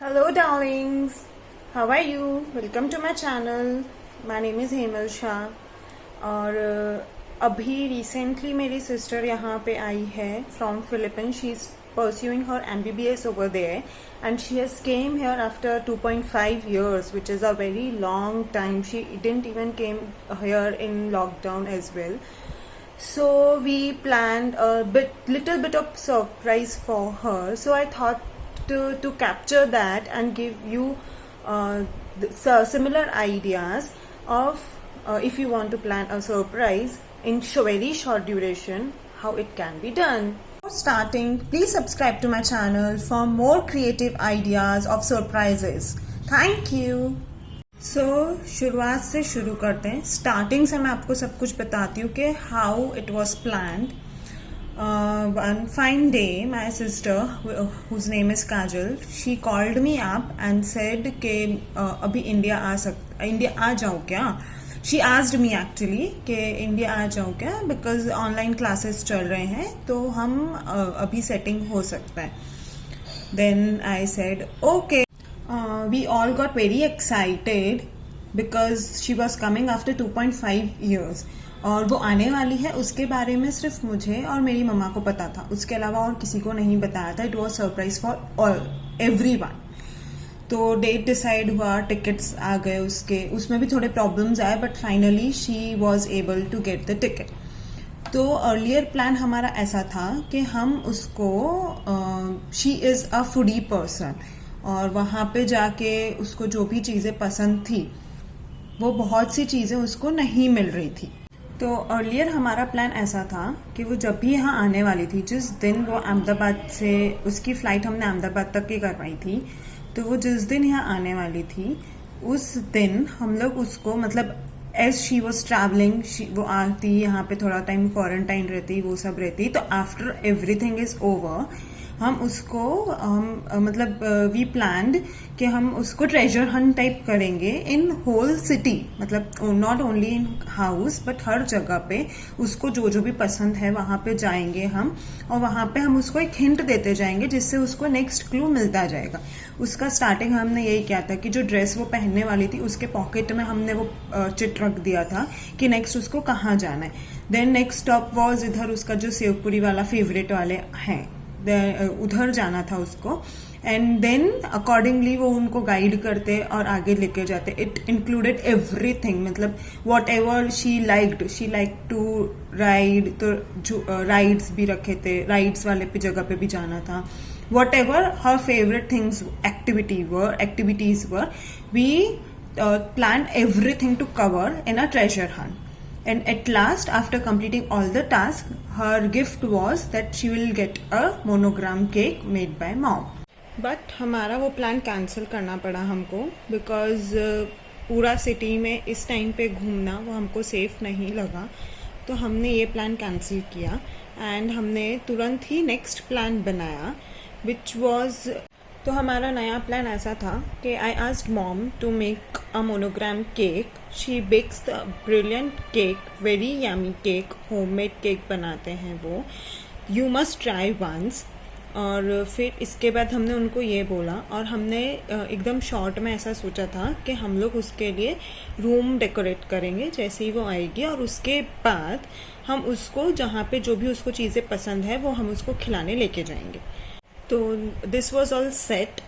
Hello darlings, how are you? Welcome to my channel. My name is Hemal Shah और अभी recently मेरी sister यहाँ पे आई है from Philippine. She is pursuing her MBBS over there and she has came here after 2.5 years, which is a very long time. She didn't even came here in lockdown as well. So we planned a little bit of surprise for her. So I thought to capture that and give you similar ideas of if you want to plan a surprise in very short duration, how it can be done. Before starting, please subscribe to my channel for more creative ideas of surprises. Thank you. So शुरुआत से शुरू करते हैं. Starting से मैं आपको सब कुछ बताती हूँ कि how it was planned. One fine day, my sister, whose name is Kajal, she called me up and said कि अभी इंडिया आ जाओ क्या. She asked me actually कि इंडिया आ जाओ क्या, because ऑनलाइन क्लासेस चल रहे हैं तो हम अभी सेटिंग हो सकता है. Then I said okay. We all got very excited because she was coming after 2.5 years. और वो आने वाली है उसके बारे में सिर्फ मुझे और मेरी मम्मा को पता था, उसके अलावा और किसी को नहीं बताया था. It was surprise for everyone. तो डेट डिसाइड हुआ, टिकट्स आ गए, उसमें भी थोड़े प्रॉब्लम्स आए, but finally she was able to get the ticket. तो अर्लियर प्लान हमारा ऐसा था कि हम उसको, she is a foodie person, और वहाँ पे जाके उसको जो भी चीज़ें पसंद थी वो बहुत सी चीज़ें उसको नहीं मिल रही थी. तो अर्लियर हमारा प्लान ऐसा था कि वो जब भी यहाँ आने वाली थी, जिस दिन वो अहमदाबाद से, उसकी फ़्लाइट हमने अहमदाबाद तक की करवाई थी, तो वो जिस दिन यहाँ आने वाली थी उस दिन हम लोग उसको, मतलब एज शी वॉज ट्रैवलिंग, वो आती यहाँ पे, थोड़ा टाइम क्वारंटाइन रहती, वो सब रहती. तो आफ्टर एवरीथिंग इज ओवर हम उसको मतलब वी प्लान्ड कि हम उसको ट्रेजर हंट टाइप करेंगे इन होल सिटी, मतलब not only in house but हर जगह पे उसको जो जो भी पसंद है वहाँ पे जाएंगे हम, और वहाँ पे हम उसको एक हिंट देते जाएंगे जिससे उसको नेक्स्ट क्लू मिलता जाएगा. उसका स्टार्टिंग हमने यही किया था कि जो ड्रेस वो पहनने वाली थी उसके पॉकेट में हमने वो चिट रख दिया था कि नेक्स्ट उसको कहाँ जाना है. देन नेक्स्ट स्टॉप वॉज इधर उसका जो सेवपुरी वाला फेवरेट वाले हैं, उधर जाना था उसको. एंड देन अकॉर्डिंगली वो उनको गाइड करते और आगे लेके जाते. इट इंक्लूडेड एवरीथिंग, मतलब whatever she like to ride, तो जो राइड्स भी रखे थे, राइड्स वाले पे जगह पे भी जाना था. Whatever her favourite things activities were, we plan everything to cover in a treasure hunt. And at last, after completing all the tasks, her gift was that she will get a monogram cake made by mom. But हमारा वो plan cancel करना पड़ा हमको, because पूरा city में इस time पे घूमना वो हमको सेफ नहीं लगा. तो हमने ये प्लान कैंसिल किया एंड हमने तुरंत ही नेक्स्ट प्लान बनाया, विच वॉज, तो हमारा नया प्लान ऐसा था कि I asked mom to make a monogram cake. She bakes the brilliant cake, very yummy cake, homemade cake बनाते हैं वो, यू मस्ट ट्राई वंस. और फिर इसके बाद हमने उनको ये बोला, और हमने एकदम शॉर्ट में ऐसा सोचा था कि हम लोग उसके लिए रूम डेकोरेट करेंगे जैसे ही वो आएगी, और उसके बाद हम उसको जहाँ पे जो भी उसको चीज़ें पसंद है वो हम उसको खिलाने लेके जाएंगे. तो this was all set.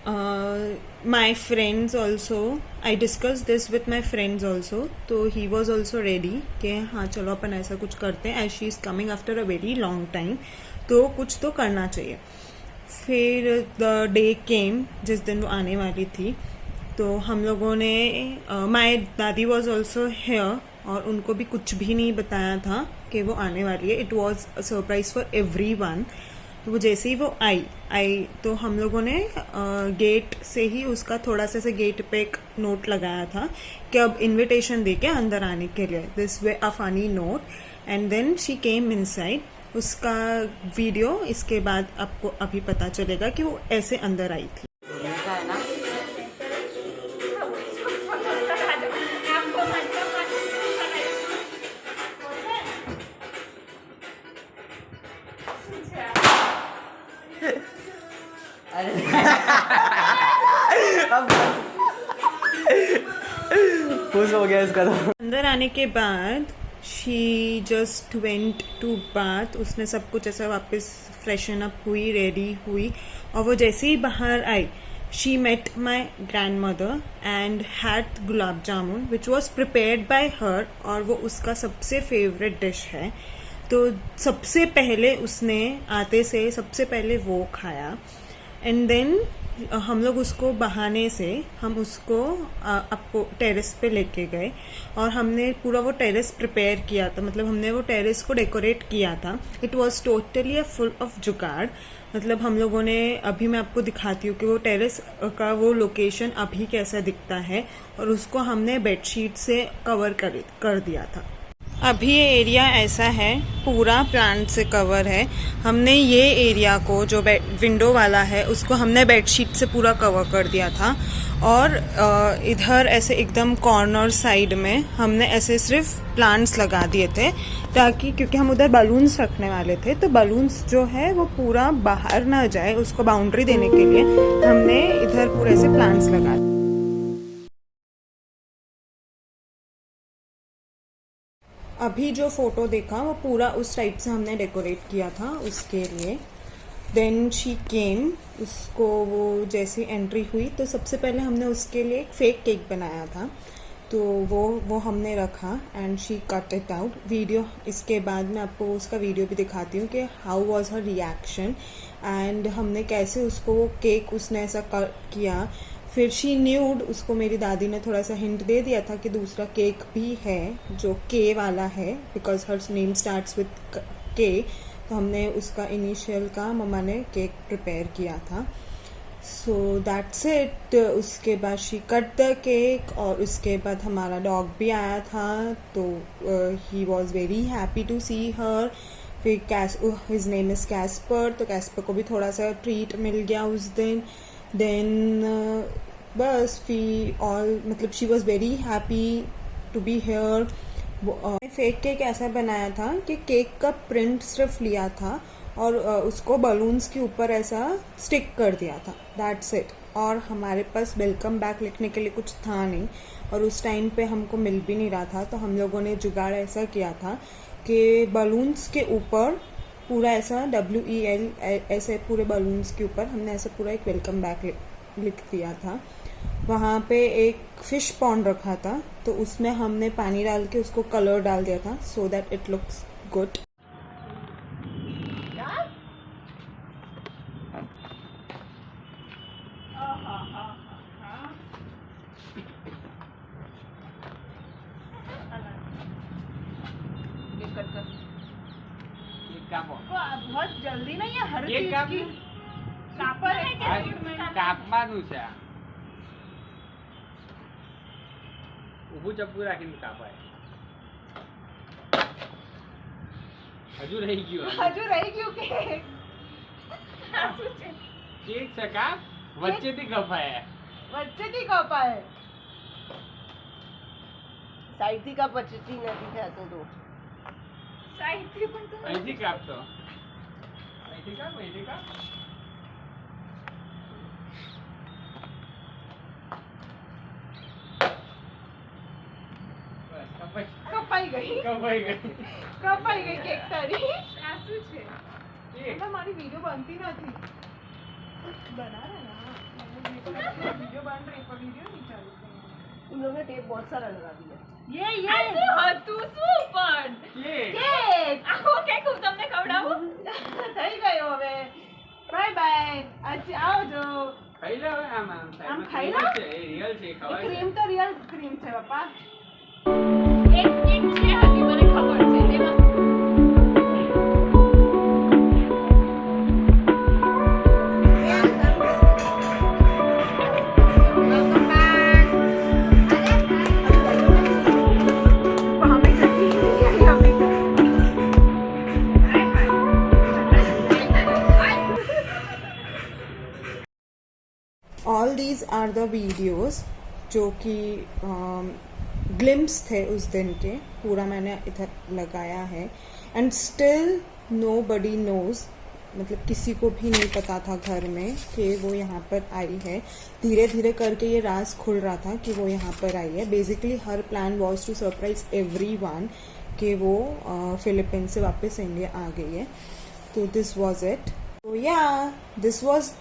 My friends also, I discuss this with my friends also. तो ही वॉज ऑल्सो रेडी कि हाँ चलो अपन ऐसा कुछ करते हैं, as she is coming after a very long time, तो कुछ तो करना चाहिए. फिर द डे केम जिस दिन वो आने वाली थी, तो हम लोगों ने, माई दादी वॉज ऑल्सो हेयर, और उनको भी कुछ भी नहीं बताया था कि वो आने वाली है. It was a surprise for every one. तो वो जैसे ही वो आई तो हम लोगों ने गेट से ही उसका थोड़ा सा से गेट पे एक नोट लगाया था कि अब इनविटेशन दे के अंदर आने के लिए, this way a funny note. And then she came inside. उसका वीडियो इसके बाद आपको अभी पता चलेगा कि वो ऐसे अंदर आई थी. खुश हो गया इसका तो। अंदर आने के बाद she just went to bath, उसने सब कुछ ऐसा वापस फ्रेशन अप हुई, रेडी हुई, और वो जैसे ही बाहर आई she met my grandmother and had gulab jamun which was prepared by her, और वो उसका सबसे फेवरेट डिश है। तो सबसे पहले उसने आते से सबसे पहले वो खाया, एंड देन हम लोग उसको बहाने से हम उसको आपको टेरेस पे लेके गए, और हमने पूरा वो टेरेस प्रिपेयर किया था, मतलब हमने वो टेरेस को डेकोरेट किया था। It was totally a full of जुगाड़, मतलब हम लोगों ने, अभी मैं आपको दिखाती हूँ कि वो टेरेस का वो लोकेशन अभी कैसा दिखता है, और उसको हमने बेडशीट से कवर कर दिया था। अभी ये एरिया ऐसा है, पूरा प्लांट से कवर है। हमने ये एरिया को जो विंडो वाला है उसको हमने बेडशीट से पूरा कवर कर दिया था, और इधर ऐसे एकदम कॉर्नर साइड में हमने ऐसे सिर्फ प्लांट्स लगा दिए थे, ताकि क्योंकि हम उधर बलून्स रखने वाले थे, तो बलून्स जो है वो पूरा बाहर ना जाए, उसको बाउंड्री देने के लिए हमने इधर पूरे ऐसे प्लांट्स लगा दिए। अभी जो फोटो देखा वो पूरा उस टाइप से हमने डेकोरेट किया था उसके लिए। देन शी केम, उसको वो जैसे एंट्री हुई तो सबसे पहले हमने उसके लिए एक फेक केक बनाया था, तो वो हमने रखा and she cut it out. Video इसके बाद मैं आपको उसका वीडियो भी दिखाती हूँ कि how was her reaction, and हमने कैसे उसको वो केक उसने ऐसा किया। फिर शी न्यूड, उसको मेरी दादी ने थोड़ा सा हिंट दे दिया था कि दूसरा केक भी है जो के वाला है, because her name starts with के, तो हमने उसका इनिशियल का मम्मा ने केक प्रिपेयर किया था। So that's it. उसके बाद शी कट द केक, और उसके बाद हमारा डॉग भी आया था, तो he was very happy to see her. फिर हिज नेम इज़ कैस्पर, तो कैस्पर को भी थोड़ा सा ट्रीट मिल गया उस दिन। देन बस मतलब she was very happy to be here. Fake cake ऐसा बनाया था कि केक का प्रिंट सिर्फ लिया था और उसको बलून्स के ऊपर ऐसा स्टिक कर दिया था, दैट्स इट। और हमारे पास वेलकम बैक लिखने के लिए कुछ था नहीं, और उस टाइम पे हमको मिल भी नहीं रहा था, तो हम लोगों ने जुगाड़ ऐसा किया था कि बलून्स के ऊपर पूरा ऐसा WEL ऐसे पूरे बलून्स के ऊपर हमने ऐसा पूरा एक वेलकम बैक लिख दिया था। वहाँ पे एक फिश पॉन्ड रखा था, तो उसमें हमने पानी डाल के उसको कलर डाल दिया था, so that it looks good. बहुत जल्दी नहीं है हर चीज की कापर है કાપવાનું છે ઊભું ચપ્પુ રાખીને કાપાય હજુ રહી ગયું કેક છે કાપ વચ્ચેથી કપાય સાઈડથી કાપ પચી નથી થતો તો અહીંથી કાપતો અહીંથી કાપ કપાઈ ગઈ કેક તારી આ શું છે એટલે મારી वीडियो बनती નથી बना रहे ना वीडियो बन रही पर वीडियो नहीं चालू उन लोगों ने टेप बहुत सारा लगा दिया ये હતું શું પણ કેક આખો કેક હું તમને ખવડાવું થઈ ગયો હવે બાય બાય આજે આવજો ખાઈ લો આમ ખાઈ લો છે રિયલ છે ખવાય ક્રીમ તો રિયલ ક્રીમ છે બાપા એક કેક છે હજી મને ખબર છે જેમાં all these are the videos जो कि ग्लिम्स थे उस दिन के, पूरा मैंने इधर लगाया है, and still nobody knows मतलब किसी को भी नहीं पता था घर में कि वो यहाँ पर आई है. धीरे धीरे करके ये राज खुल रहा था कि वो यहाँ पर आई है. Basically her plan was to surprise everyone कि वो फिलीपींस से वापस इंडिया आ गई है. तो दिस वॉज इट. तो या this was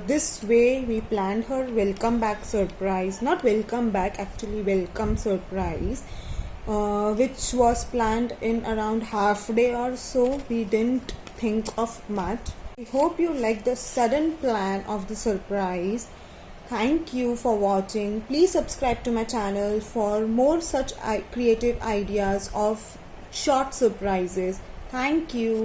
this way we planned her welcome back surprise, not welcome back, actually welcome surprise, which was planned in around half day or so. We didn't think of much. I hope you like the sudden plan of the surprise. Thank you for watching. Please subscribe to my channel for more such creative ideas of short surprises. Thank you.